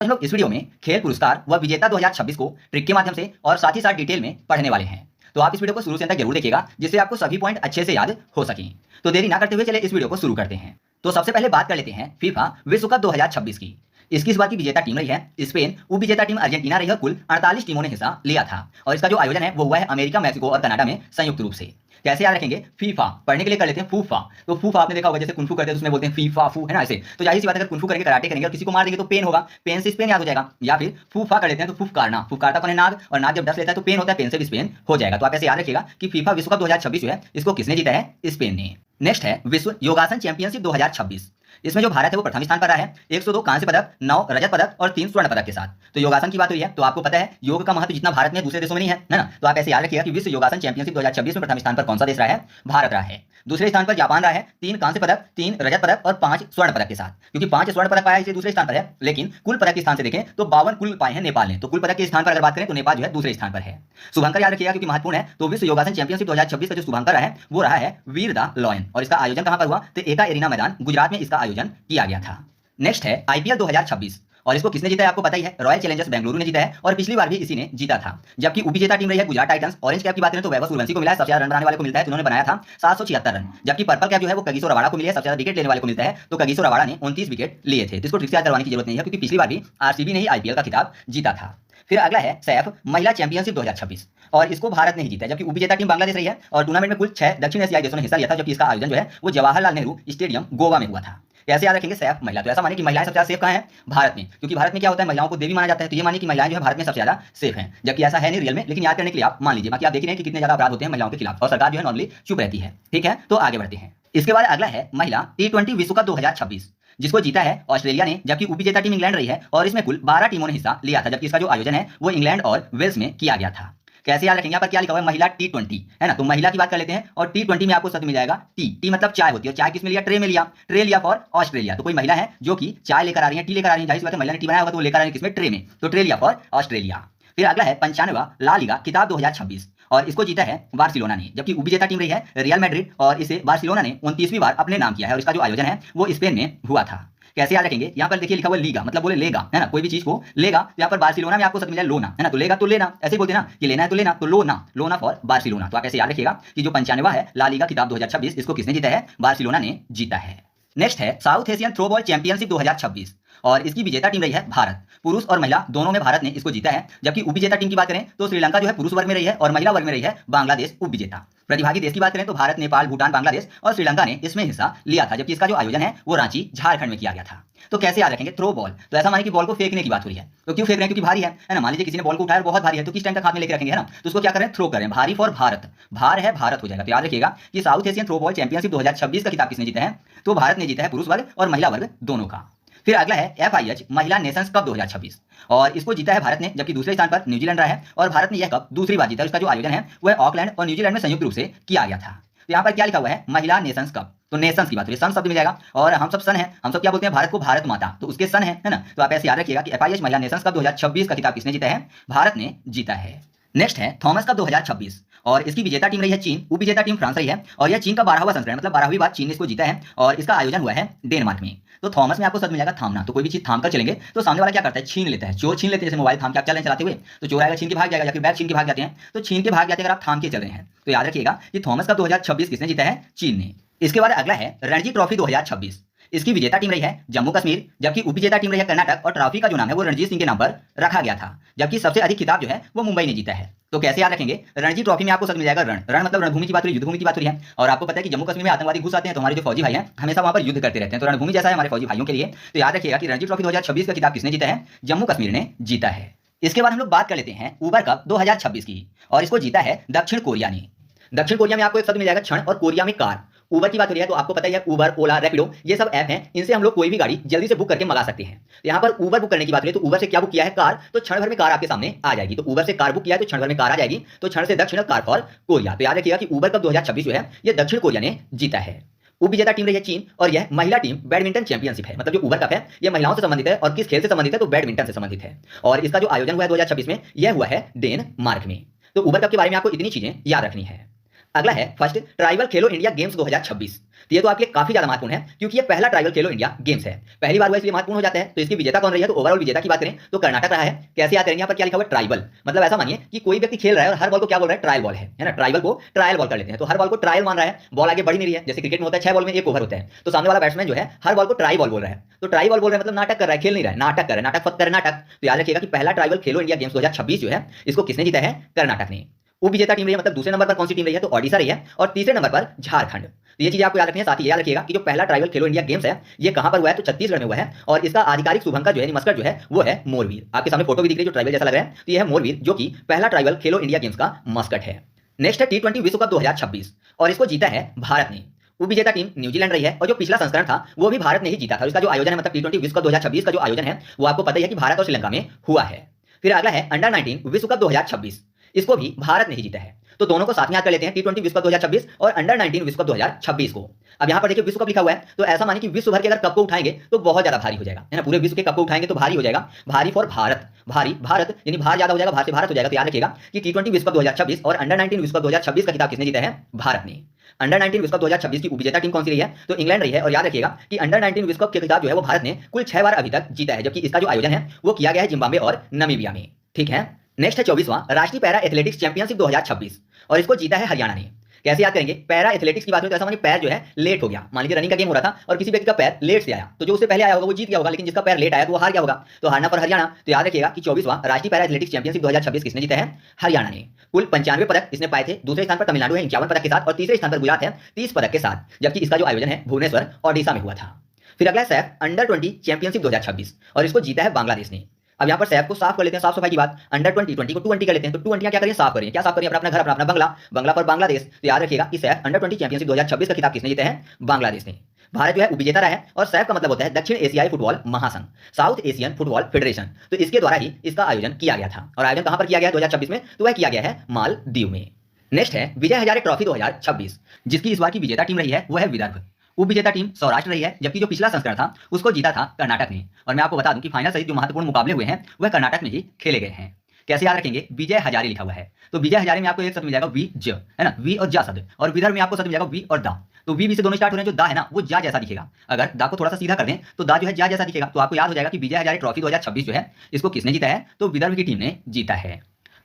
हम लोग इस वीडियो में खेल पुरस्कार व विजेता 2026 को ट्रिक के माध्यम से और साथ ही साथ डिटेल में पढ़ने वाले हैं। तो आप इस वीडियो को शुरू से अंत तक जरूर देखिएगा, जिससे आपको सभी पॉइंट अच्छे से याद हो सकें। तो देरी ना करते हुए चले इस वीडियो को शुरू करते हैं। तो सबसे पहले बात कर लेते हैं फीफा विश्व कप 2026 की। इसकी इस बार की विजेता टीम रही है स्पेन, उपविजेता टीम अर्जेंटीना रही है। कुल 48 टीमों ने हिस्सा लिया था और इसका जो आयोजन है वो हुआ है अमेरिका, मैक्सिको और कनाडा में संयुक्त रूप से। कैसे याद रखेंगे? फीफा पढ़ने के लिए कर लेते हैं फूफा। तो फूफा आपने देखा होगा, जैसे कुंफू करते हैं तो उसमें बोलते हैं फीफा फू, है ना ऐसे। तो जाहिर सी बात है, अगर कुंफू करेंगे, कराटे करेंगे और किसी को मार देंगे तो पेन होगा, पेन से स्पेन याद हो जाएगा। या फिर फूफा कर लेते हैं तो फुफकारना, फुफकारता कौन है? नाग, और नाग जब डस लेता है तो पेन होता है, पेन से भी स्पेन हो जाएगा। तो आप ऐसे याद रखिएगा कि फीफा विश्व कप 2026 जो है इसको किसने जीता है? स्पेन ने। नेक्स्ट है विश्व योगासन चैंपियनशिप 2026। इसमें जो भारत है वो प्रथम स्थान पर रहा है, 102 कांस्य पदक, 9 रजत पदक और 3 स्वर्ण पदक के साथ। तो योगासन की बात हुई है तो आपको पता है योग का महत्व जितना भारत में दूसरे देशों में नहीं है ना। तो आप ऐसे याद रखिएगा कि विश्व योगासन चैंपियनशिप 2026 में प्रथम स्थान पर कौन सा देश रहा है? भारत रहा है। दूसरे स्थान पर जापान रहा है, 3 कांस्य पदक, 3 रजत पदक और 5 स्वर्ण पदक के साथ। क्योंकि 5 स्वर्ण पदक पाया इसलिए दूसरे स्थान पर है, लेकिन कुल पदक के स्थान से देखें तो 52 कुल पाए हैं नेपाल ने। तो कुल पदक के स्थान पर अगर बात करें तो नेपाल जो है दूसरे स्थान पर है। शुभंकर याद रखिएगा क्योंकि महत्वपूर्ण है। तो विश्व योगासन चैंपियनशिप 2026 का जो शुभंकर है वो रहा है वीर द लॉयन, और इसका आयोजन कहां पर हुआ? तो एका एरिना मैदान गुजरात में इसका आयोजन किया गया था। नेक्स्ट है आईपीएल 2026, और इसको किसने जीता है आपको पता ही है, रॉयल चैलेंजर्स बेंगलुरु ने जीता है और पिछली बार भी इसी ने जीता था। जबकि उपविजेता टीम रही है गुजरात टाइटंस। ऑरेंज कैप की बात करें तो वैभव सूर्यवंशी को मिला है, सबसे ज्यादा रन बनाने वाले को मिलता है, तो उन्होंने बनाया था 776 रन। जबकि पर्पल कैप जो है वो कगिसो रबाड़ा को मिली है, सबसे ज्यादा विकेट लेने वाले को मिलता है, तो कगिसो रबाड़ा ने 29 विकेट लिए थे। तो इसको ट्रिक से याद करवाने की जरूरत नहीं है क्योंकि पिछली बार भी आरसीबी ने ही आईपीएल का खिताब जीता था। फिर अगला है सैफ महिला चैंपियनशिप 2026, और इसको भारत ने ही जीता है। जबकि उपविजेता टीम बांग्लादेश रही है और टूर्नामेंट में कुल 6 दक्षिण एशियाई देशों ने हिस्सा लिया था। जबकि इसका आयोजन जो है वो जवाहरलाल नेहरू स्टेडियम गोवा में हुआ था। कैसे याद रखेंगे? सैफ महिला। तो ऐसा माने कि महिलाएं सबसे ज्यादा सेफ कहां है? भारत में। क्योंकि भारत में क्या होता है, महिलाओं को देवी माना जाता है, तो ये मानिए कि महिलाएं जो है भारत में सबसे ज्यादा सेफ हैं। जबकि ऐसा है नहीं रियल में, लेकिन याद करने के लिए आप मान लीजिए। बाकी आप देख रहे हैं कि कितने ज्यादा अपराध होते हैं महिलाओं के खिलाफ, और सरकार जो है नॉर्मली चुप रहती है। ठीक है, तो आगे बढ़ते हैं। इसके बाद अगला है महिला T20 विश्व कप 2026, जिसको जीता है ऑस्ट्रेलिया ने। जबकि उपविजेता टीम इंग्लैंड रही है और इसमें कुल 12 टीमों ने हिस्सा लिया था। जबकि इसका जो आयोजन है वो इंग्लैंड और वेल्स में किया गया था। कैसे याद रखेंगे? यहाँ पर क्या लिखा हुआ है? महिला T20, है ना। तो महिला की बात कर लेते हैं और T20 में आपको शब्द मिल जाएगा टी मतलब चाय होती है। और चाय किस में लिया? ट्रे में लिया, ट्रे लिया फॉर ऑस्ट्रेलिया। तो कोई महिला है जो कि चाय लेकर आ रही है, टी लेकर आ रही है। जाहिर सी बात है महिला ने टी बनाया होगा तो वो लेकर आ रही है किसमें? ट्रे में। तो ट्रे लिया फॉर ऑस्ट्रेलिया। फिर अगला है 95वां ला लीगा खिताब 2026, और इसको जीता है बार्सिलोना ने। जबकि उपविजेता टीम रही है रियल मैड्रिड और इसे बार्सिलोना ने 29वीं बार अपने नाम किया है, और इसका जो आयोजन है वो स्पेन में हुआ था। कैसे याद रखेंगे? यहाँ पर देखिए लिखा हुआ लीगा, मतलब बोले लेगा, है ना। कोई भी चीज को लेगा, तो यहाँ पर बार्सिलोना में आपको शब्द मिला लोना, है ना। तो लेगा तो लेना, ऐसे ही बोलते हैं ना कि लेना है तो लेना, तो लोना, लोना फॉर बार्सिलोना। तो आप ऐसे याद रखिएगा कि जो 95वां है ला लीगा खिताब 2026, इसको किसने जीता है? बार्सिलोना ने जीता है। नेक्स्ट है साउथ एशियन थ्रोबॉल चैंपियनशिप 2026, और इसकी विजेता टीम रही है भारत। पुरुष और महिला दोनों में भारत ने इसको जीता है। जबकि उपविजेता टीम की बात करें तो श्रीलंका जो है पुरुष वर्ग में रही है और महिला वर्ग में रही है बांग्लादेश उपविजेता। प्रतिभागी देश की बात करें तो भारत, नेपाल, भूटान, बांग्लादेश और श्रीलंका ने इसमें हिस्सा लिया था। जबकि इसका जो आयोजन है वो रांची, झारखंड में किया गया था। तो कैसे याद रखेंगे? Throw ball. तो ऐसा माने कि बॉल को फेंकने की बात हो रही है। तो क्यों फेंक रहे हैं? क्योंकि भारी है ना। मान लीजिए किसी ने बॉल को उठाया, बहुत भारी है, तो किस टाइम तक हाथ में लेकर रखेंगे, है ना। तो उसको क्या करें? थ्रो करें। भारी फॉर भारत, भार है भारत हो जाएगा। तो याद रखिएगा कि south asian throw ball championship 2026 का खिताब किसने जीता है? तो भारत ने जीता है, पुरुष वर्ग और महिला वर्ग दोनों का। फिर अगला है FIH महिला नेशंस कप 2026, और इसको जीता है भारत ने। जबकि दूसरे स्थान पर न्यूजीलैंड रहा है और भारत ने यह कप दूसरी बार जीता है। इसका जो आयोजन है वह ऑकलैंड और न्यूजीलैंड में संयुक्त रूप से किया गया था। तो यहाँ पर क्या लिखा हुआ है? महिला नेशंस कप। तो नेशंस की बात हुई, सन शब्द मिल जाएगा, और हम सब सन है, हम सब क्या बोलते हैं? भारत को भारत माता, तो उसके सन है ना। तो आप ऐसे याद रखिएगा कि FIH महिला नेशंस कप 2026 का खिताब किसने जीता है? भारत ने जीता है। नेक्स्ट है थॉमस कप 2026, और इसकी विजेता टीम रही है चीन, उपविजेता टीम फ्रांस रही है, और यह चीन का 12वां संस्करण, मतलब 12वीं बार चीन ने इसको जीता है, और इसका आयोजन हुआ है डेनमार्क में। तो थॉमस में आपको शब्द मिलेगा थामना। तो कोई भी चीज थाम कर चलेंगे तो सामने वाला क्या करता है? छीन लेता है। चोर छीन लेते हैं, जैसे मोबाइल थाम के आप चल रहे हैं चलाते हुए, तो चोर आएगा छीन के भाग जाएगा, या फिर बैग छीन के भाग जाते हैं, तो छीन के भाग जाते हैं अगर आप थाम के चल रहे हैं। तो याद रखिएगा कि थॉमस कप 2026 किसने जीता है? चीन ने। इसके बाद अगला है रणजी ट्रॉफी 2026, इसकी विजेता टीम रही है जम्मू कश्मीर। जबकि उपविजेता टीम रही है कर्नाटक, और ट्रॉफी का जो नाम है वो रणजीत सिंह के नाम पर रखा गया था। जबकि सबसे अधिक खिताब जो है वो मुंबई ने जीता है। तो कैसे याद रखेंगे? रणजी ट्रॉफी में आपको शब्द मिल जाएगा रण। रण मतलब रणभूमि की बात हो रही है, युद्धभूमि की बात हो रही है। और आपको पता है कि जम्मू कश्मीर में आतंकवादी घुस आते हैं तो हमारे जो फौजी भाई हैं हमेशा वहां पर युद्ध करते रहते हैं, तो रणभूमि जैसा है हमारे फौजी भाइयों के लिए। तो याद रखिएगा कि रणजी ट्रॉफी 2026 का खिताब किसने जीता है? जम्मू कश्मीर ने जीता है। इसके बाद हम लोग बात कर लेते हैं उबर कप 2026 की, और इसको जीता है दक्षिण कोरिया ने। दक्षिण कोरिया में आपको एक शब्द मिल जाएगा क्षण, और कोरिया में कार। उबर की बात हो रही है तो आपको पता ही है उबर, ओला, रैपिडो, ये सब ऐप हैं, इनसे हम लोग कोई भी गाड़ी जल्दी से बुक करके मंगा सकते हैं। तो यहाँ पर उबर बुक करने की बात हो रही है, तो उबर से क्या बुक किया है? कार। तो क्षण भर में कार आपके सामने आ जाएगी। तो उबर से कार बुक किया है तो क्षण भर में कार आ जाएगी। तो क्षण से दक्षिण, कार फॉर कोरिया। तो याद रखिएगा कि उबर कप 2026 जो है ये दक्षिण कोरिया ने जीता है। उपविजेता टीम रही है चीन, और यह महिला टीम बैडमिंटन चैंपियनशिप है। मतलब जो उबर कप है यह महिलाओं से संबंधित है, और किस खेल से संबंधित है? तो बैडमिंटन से संबंधित है, और इसका जो आयोजन हुआ है 2026 में यह हुआ है डेनमार्क में। तो उबर कप के बारे में आपको इतनी चीजें याद रखनी है। अगला है फर्स्ट ट्राइबल खेलो इंडिया गेम्स 2026। तो ये तो आपके लिए काफी ज्यादा महत्वपूर्ण है क्योंकि ये पहला ट्राइबल खेलो इंडिया गेम्स है, पहली बार हुआ इसलिए महत्वपूर्ण हो जाता है। तो इसकी विजेता कौन रही है? तो ओवरऑल विजेता की बात करें तो कर्नाटक रहा है। कैसे याद करेंगे? यहाँ पर क्या लिखा हुआ है? ट्राइबल। मतलब ऐसा मानिए कि कोई व्यक्ति खेल रहा है और हर बॉल को क्या बोल रहा है? ट्रायल बॉल है ना। ट्राइबल को ट्रायल बॉल कर लेते हैं, तो हर बॉल को ट्रायल मान रहा है, बॉल आगे बढ़ नहीं रही है। जैसे क्रिकेट में होता है 6 बॉल में 1 ओवर होता है, तो सामने वाला बैट्समैन जो है हर बॉल को ट्राई बॉल बोल रहा है। तो ट्राई बॉल बोल रहा है मतलब नाटक कर रहा है, खेल नहीं रहा है, नाटक कर रहा है, नाटक फक्त करे नाटक। तो याद रखिएगा कि पहला ट्राइबल खेलो इंडिया गेम्स 2026 जो है इसको किसने जीता है? कर्नाटक ने। उप विजेता टीम रही है, मतलब दूसरे नंबर पर कौन सी टीम रही है? तो ओडिशा रही है, और तीसरे नंबर पर झारखंड। तो ये चीजें आपको याद रखनी है। साथ ही याद रखिएगा कि जो पहला ट्राइबल खेलो इंडिया गेम्स है ये कहां पर हुआ है? तो छत्तीसगढ़ में हुआ है, और इसका आधिकारिक शुभंकर जो है मस्कट जो है वो है मोरवीर। आपके सामने फोटो भी दिख रही है जो ट्राइबल जैसा लग रहा है, तो ये है मोरवीर जो कि पहला ट्राइबल खेलो इंडिया गेम्स का मस्कट है। नेक्स्ट है T20 विश्व कप 2026, और इसको जीता है भारत ने। उप विजेता टीम न्यूजीलैंड रही है, और जो पिछला संस्करण था वो भी भारत ने ही जीता था। इसका जो आयोजन है मतलब T20 विश्व कप 2026 का जो आयोजन है वो आपको पता ही है कि भारत और श्रीलंका में हुआ है। फिर अगला है अंडर 19 विश्व कप 2026, इसको भी भारत ने ही जीता है। तो दोनों को साथ में याद कर लेते हैं, T20 विश्व कप 2026 और अंडर 19 विश्व कप 2026 को। अब यहाँ पर देखिए विश्व कप लिखा हुआ है, तो ऐसा मानिए कि विश्व भर के अगर कप को उठाएंगे तो बहुत ज्यादा भारी हो जाएगा, है ना। पूरे विश्व के कप को उठाएंगे तो भारी हो जाएगा। भारी फॉर भारत, भारी भारत यानी भार ज्यादा हो जाएगा, भारत से भारत हो जाएगा। तो याद रखिएगा कि T20 विश्व कप 2026 और अंडर 19 विश्व कप 2026 का खिताब किसने जीता है? भारत ने। अंडर 19 विश्व कप 2026 की उपविजेता टीम कौन सी रही है? तो इंग्लैंड रही है। और याद रखिएगा कि अंडर 19 विश्व कप के खिताब जो है वो भारत ने कुल 6 बार अभी तक जीता है, जबकि इसका जो आयोजन है वो किया गया है जिम्बाब्वे और नामीबिया में। ठीक है। नेक्स्ट है 24वां राष्ट्रीय पैरा एथलेटिक्स चैंपियनशिप 2026, और इसको जीता है हरियाणा ने। कैसे याद करेंगे? पैरा एथलेटिक्स की बात हो तो ऐसा मानिए पैर जो है लेट हो गया, मान लीजिए रनिंग का गेम हो रहा था और किसी व्यक्ति का पैर लेट से आया, तो जो उससे पहले आया होगा वो जीत गया होगा, लेकिन जिसका पैर लेट आया तो वो हार गया होगा। तो हारना पर हरियाणा। तो याद रखिएगा कि 24वां राष्ट्रीय पैरा एथलेटिक्स चैंपियनशिप 2026 किसने जीता है? हरियाणा ने। कुल 95 पदक इसने पाए थे। दूसरे स्थान पर तमिलनाडु है 51 पदक के साथ, और तीसरे स्थान पर गुजरात है 30 पदक के साथ, जबकि इसका जो आयोजन है भुवनेश्वर ओडिशा में हुआ था। फिर अगला सैफ अंडर 20 चैंपियनशिप 2026, और इसको जीता है बांग्लादेश ने। अब यहाँ पर सैफ को साफ कर लेते हैं, साफ सफाई की बात। अंडर 20 20 को 220 कर लेते हैं, तो 220 क्या करिए? साफ करिए। क्या साफ करिए? अपना अपना घर, अपना अपना बंगला, बंगला पर बांग्लादेश। तो याद रखिएगा कि सैफ अंडर 20 चैंपियनशिप 2026 का खिताब किसने जीता है? बांग्लादेश ने। भारत जो है उपविजेता रहा है, और सैफ का मतलब होता है दक्षिण एशियाई फुटबॉल महासंघ, साउथ एशियन फुटबॉल फेडरेशन। तो इसके द्वारा ही इसका आयोजन किया गया था, और आयोजन कहां पर किया गया है 2026 में? तो वह किया गया है मालदीव में। नेक्स्ट है विजय हजारे ट्रॉफी 2026, जिसकी इस बार की विजेता टीम रही है वो है विदर्भ। उप विजेता टीम सौराष्ट्र रही है, जबकि जो पिछला संस्करण था उसको जीता था कर्नाटक ने। और मैं आपको बता दूं कि फाइनल सहित जो महत्वपूर्ण मुकाबले हुए हैं वह कर्नाटक में ही खेले गए हैं। कैसे याद रखेंगे? विजय हजारे लिखा हुआ है, तो विजय हजारे में आपको एक शब्द मिल जाएगा वी ज, है ना, वी और जा शब्द। और विदर्भ में आपको शब्द मिल जाएगा वी और दा। तो वी से दोनों स्टार्ट हो रहे हैं, जो दा है ना वो जा जैसा दिखेगा। अगर दा को थोड़ा सा सीधा कर दें तो दा जो है जा जैसा दिखेगा। तो आपको याद हो जाएगा कि विजय हजारे ट्रॉफी 2026 जो है इसको किसने जीता है? तो विदर्भ की टीम ने जीता है।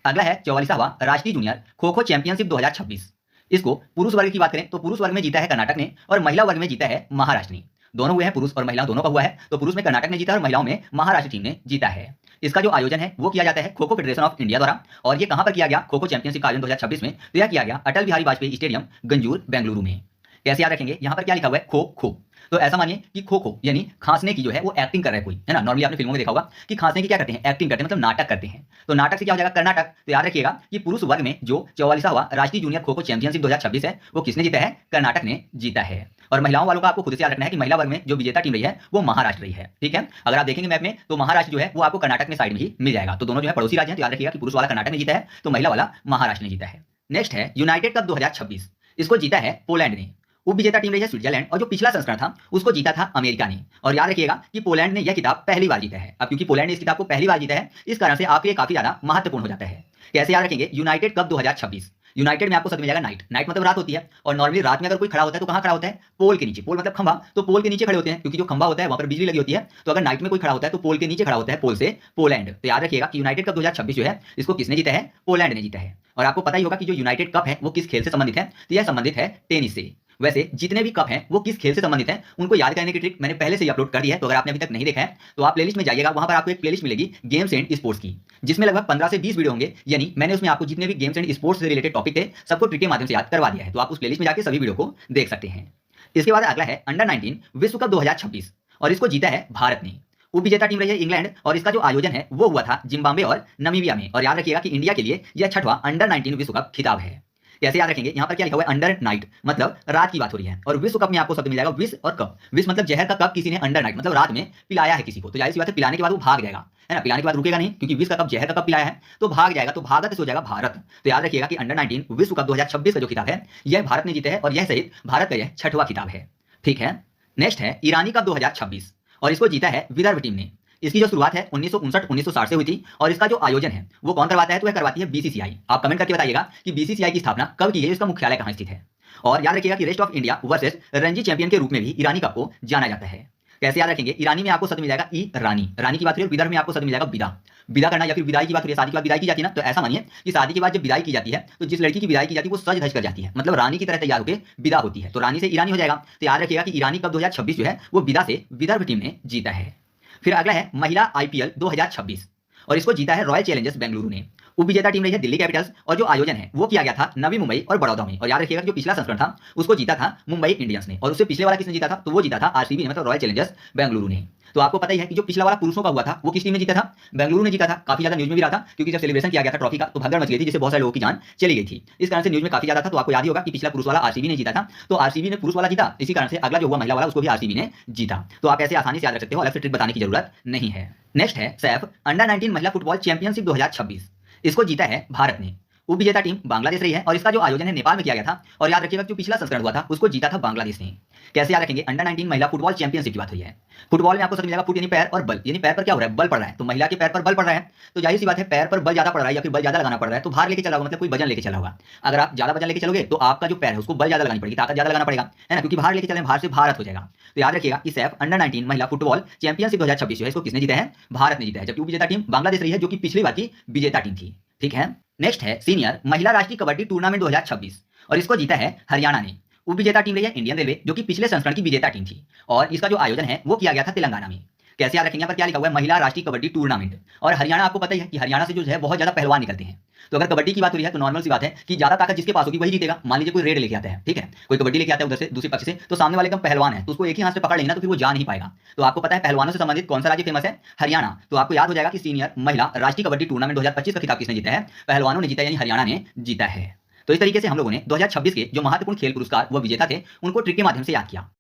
अगला है 44वां राष्ट्रीय जूनियर खो खो चैंपियनशिप 2026। इसको पुरुष वर्ग की बात करें तो पुरुष वर्ग में जीता है कर्नाटक ने, और महिला वर्ग में जीता है महाराष्ट्र ने। दोनों हुए हैं, पुरुष और महिला दोनों का हुआ है। तो पुरुष में कर्नाटक ने जीता और महिलाओं में महाराष्ट्र टीम ने जीता है। इसका जो आयोजन है वो किया जाता है kho kho federation of India द्वारा। और ये कहां पर किया गया? खो खो चैंपियनशिप का आयोजन 2026 में तो यह किया गया अटल बिहारी वाजपेयी स्टेडियम गंजूर बेंगलुरु में। कैसे याद रखेंगे? यहाँ पर क्या लिखा हुआ है? खो खो। तो ऐसा मानिए कि खो खो यानी खांसने की जो है वो एक्टिंग कर रहा है कोई, है ना। नॉर्मली आपने फिल्मों में देखा होगा कि खांसने की क्या करते हैं? एक्टिंग करते हैं, मतलब नाटक करते हैं। तो नाटक से क्या हो जाएगा? कर्नाटक। तो याद रखिएगा कि पुरुष वर्ग में जो 44वां राष्ट्रीय जूनियर खो खो चैंपियनशिप 2026 है वो किसने जीता है? कर्नाटक ने जीता है। और महिलाओं वालों का आपको खुद से याद रखना है कि महिला वर्ग में जो विजेता टीम रही है वो महाराष्ट्र रही है। ठीक है। अगर आप देखेंगे मैप में तो महाराष्ट्र जो है वो आपको कर्नाटक में साइड में ही मिल जाएगा। तो दोनों जो है पड़ोसी राज्य हैं। तो याद रखिएगा कि पुरुष वाला कर्नाटक ने जीता है, तो महिला वाला महाराष्ट्र ने जीता है। नेक्स्ट है यूनाइटेड कप 2026, इसको जीता है पोलैंड ने। उप विजेता टीम रही है स्विट्जरलैंड, और जो पिछला संस्करण था उसको जीता था अमेरिका ने। और याद रखिएगा कि पोलैंड ने यह किताब पहली बार जीता है। अब क्योंकि पोलैंड ने इस किताब को पहली बार जीता है इस कारण से आपके लिए काफी ज्यादा महत्वपूर्ण हो जाता है। कैसे याद रखेंगे? United cup 2026। यूनाइटेड में आपको शब्द मिल जाएगा नाइट। नाइट मतलब रात होती है, और नॉर्मली रात में अगर कोई खड़ा होता है तो कहां खड़ा होता है? पोल के नीचे। पोल मतलब खंभा, तो पोल के नीचे खड़े होते हैं, क्योंकि जो खंभा होता है वहां पर बिजली लगी होती है। तो अगर नाइट में कोई खड़ा होता है तो पोल के नीचे खड़ा होता है, पोल से पोलैंड। तो याद रखिएगा कि यूनाइटेड कप 2026 जो है इसको किसने जीता है? पोलैंड ने जीता है। और आपको पता ही होगा कि जो यूनाइटेड कप है वो किस खेल से संबंधित है? तो यह संबंधित है टेनिस से। वैसे जितने भी कप हैं वो किस खेल से संबंधित हैं उनको याद करने की ट्रिक मैंने पहले से ही अपलोड कर दी है। तो अगर आपने अभी तक नहीं देखा है तो आप प्लेलिस्ट में जाइएगा, वहां पर आपको एक प्लेलिस्ट मिलेगी गेम्स एंड स्पोर्ट्स की, जिसमें लगभग 15 से 20 वीडियो होंगे। यानी मैंने उसमें आपको जितने भी गेम्स एंड स्पोर्ट्स से रिलेटेड टॉपिक थे सबको ट्रिक के माध्यम से याद करवा दिया है। तो आप उस प्लेलिस्ट में जाकर सभी वीडियो को देख सकते हैं। इसके बाद अगला है अंडर 19 विश्व कप 2026, और इसको जीता है भारत ने। उप विजेता टीम रही है इंग्लैंड, और इसका जो आयोजन है वो हुआ था जिम्बाब्वे और नामीबिया में। और याद रखिएगा कि इंडिया के लिए यह 6वां अंडर 19 विश्व कप खिताब है। कैसे याद रखेंगे? यहाँ पर क्या लिखा हुआ है? अंडर नाइट, मतलब रात की बात हो रही है। और विश्व कप में आपको शब्द मिल जाएगा विष और कप। विष मतलब जहर का, कप किसी ने अंडर नाइट मतलब रात में पिलाया है किसी को। तो जाहिर सी बात है पिलाने के बाद वो भाग जाएगा, है ना। पिलाने के बाद रुकेगा नहीं, क्योंकि विष का कप जहर का कप पिलाया है तो भाग जाएगा। तो भागा किस हो जाएगा? भारत। तो याद रखिएगा कि अंडर 19 विश्व कप 2026 का जो खिताब है यह भारत ने जीता है, और यह सहित भारत का यह 6वां खिताब है। ठीक है। नेक्स्ट है ईरानी कप 2026, और इसको जीता है विदर्भ टीम ने। इसकी जो शुरुआत है 1959-1960 से हुई थी और इसका जो आयोजन है वो कौन करवाता है, तो वह करवाती है बीसीसीआई। आप कमेंट करके बताइएगा कि बीसीसीआई की स्थापना कब की है, इसका मुख्यालय कहां स्थित है। और याद रखिएगा कि rest of India versus Ranji champion के रूप में भी ईरानी कप को जाना जाता है। कैसे याद रखेंगे, ईरानी में आपको शब्द मिल जाएगा ई रानी, रानी की बात करें, विदर्भ में आपको शब्द मिल जाएगा विदा। विदा करना या फिर विदाई की बात करें, शादी के बाद विदाई की जाती है ना, तो ऐसा मानिए कि शादी के बाद जब विदाई की जाती है तो जिस लड़की की विदाई की जाती है वो सज धज कर जाती है, मतलब रानी की तरह तैयार होकर विदा होती है, तो रानी से ईरानी हो जाएगा। तो याद रखिएगा कि ईरानी कप 2026 जो है वो विदा से विदर्भ टीम ने जीता है। फिर अगला है महिला आईपीएल 2026 और इसको जीता है रॉयल चैलेंजर्स बेंगलुरु ने। उपविजेता टीम रही है दिल्ली कैपिटल्स और जो आयोजन है वो किया गया था नवी मुंबई और बड़ौदा में। और याद रखिएगा जो पिछला संस्करण था उसको जीता था मुंबई इंडियंस ने, और उससे पिछले वाला किसने जीता था, तो वो जीता था आरसीबी ने, मतलब रॉयल चैलेंजर्स बेंगलुरु ने। तो आपको पता ही है कि जो पिछला वाला पुरुषों का हुआ था वो किस टीम ने जीता था, बेंगलुरु ने जीता था। काफी ज्यादा न्यूज में भी रहा था क्योंकि जब सेलिब्रेशन किया गया था ट्रॉफी का तो भगदड़ मच गई थी, जिससे बहुत सारे लोगों की जान चली गई थी। इस कारण से न्यूज में काफी ज्यादा था। तो आपको याद ही होगा कि पिछला पुरुष वाला आरसीबी ने जीता था, तो आरसीबी ने पुरुष वाला जीता, इसी कारण से अगला जो हुआ महिला वाला उसको भी आरसीबी ने जीता। तो आप ऐसे आसानी से याद रख सकते हो, अलग से ट्रिक बताने की जरूरत नहीं है। नेक्स्ट है सैफ अंडर 19 महिला फुटबॉल चैंपियनशिप 2026। इसको जीता है भारत ने। उपविजेता टीम बांग्लादेश रही है और इसका जो आयोजन है नेपाल में किया गया था। और याद रखिएगा जो पिछला संस्करण हुआ था उसको जीता था बांग्लादेश ने। कैसे याद रखेंगे, अंडर 19 महिला फुटबॉल चैंपियनशिप की बात हुई है। फुटबॉल में आपको समझ मिलेगा फुट यानी पैर और बल, यानी पैर पर क्या हो रहा है, बल पड़ रहा है, तो महिला के पैर पर बल पड़ रहा है, तो जाहिर सी बात है पैर पर बल ज्यादा पड़ रहा है या फिर बल ज्यादा लगाना पड़ रहा है तो भार लेके चला होगा, मतलब कोई वजन लेके चला होगा। अगर आप ज्यादा वजन लेके चलोगे तो आपका जो पैर है उसको बल ज्यादा लगानी पड़ेगी, ताकत ज्यादा लगाना पड़ेगा, है ना, क्योंकि भार लेके चले भार से भारत हो जाएगा। तो याद रखिएगा कि सैफ अंडर 19 महिला फुटबॉल चैंपियनशिप 2026 जो है इसको किसने जीता है, भारत ने जीता है, जबकि उपविजेता टीम बांग्लादेश रही है जो कि पिछली बार की विजेता टीम थी। ठीक है। नेक्स्ट है सीनियर महिला राष्ट्रीय कबड्डी टूर्नामेंट 2026 और इसको जीता है हरियाणा ने। उपविजेता टीम रही है इंडियन रेलवे जो कि पिछले संस्करण की विजेता टीम थी, और इसका जो आयोजन है वो किया गया था तेलंगाना में। कैसे याद रखेंगे, यहाँ पर क्या लिखा हुआ है, महिला राष्ट्रीय कबड्डी टूर्नामेंट। और हरियाणा आपको पता ही है कि हरियाणा से जो है बहुत ज्यादा पहलवान निकलते हैं। तो अगर कबड्डी की बात हो रही है तो नॉर्मल सी बात है कि ज्यादा ताकत जिसके पास होगी वही जीतेगा। मान लीजिए कोई रेड लेके आता है, ठीक है, कोई कबड्डी लेके आता है उधर से दूसरे पक्ष से, तो सामने वाले एकदम पहलवान है तो उसको एक ही हाथ से पकड़ लेना तो फिर वो जा नहीं पाएगा। तो आपको पता है पहलवानों से संबंधित कौन सा राज्य फेमस है, हरियाणा। तो आपको याद हो जाएगा कि सीनियर महिला राष्ट्रीय कबड्डी टूर्नामेंट 2025 का खिताब किसने जीता है, पहलवानों ने जीता, यानी हरियाणा ने जीता है। तो इस तरीके से हम लोगों ने 2026 के जो महत्वपूर्ण खेल पुरस्कार वो विजेता थे उनको ट्रिक के माध्यम से याद किया।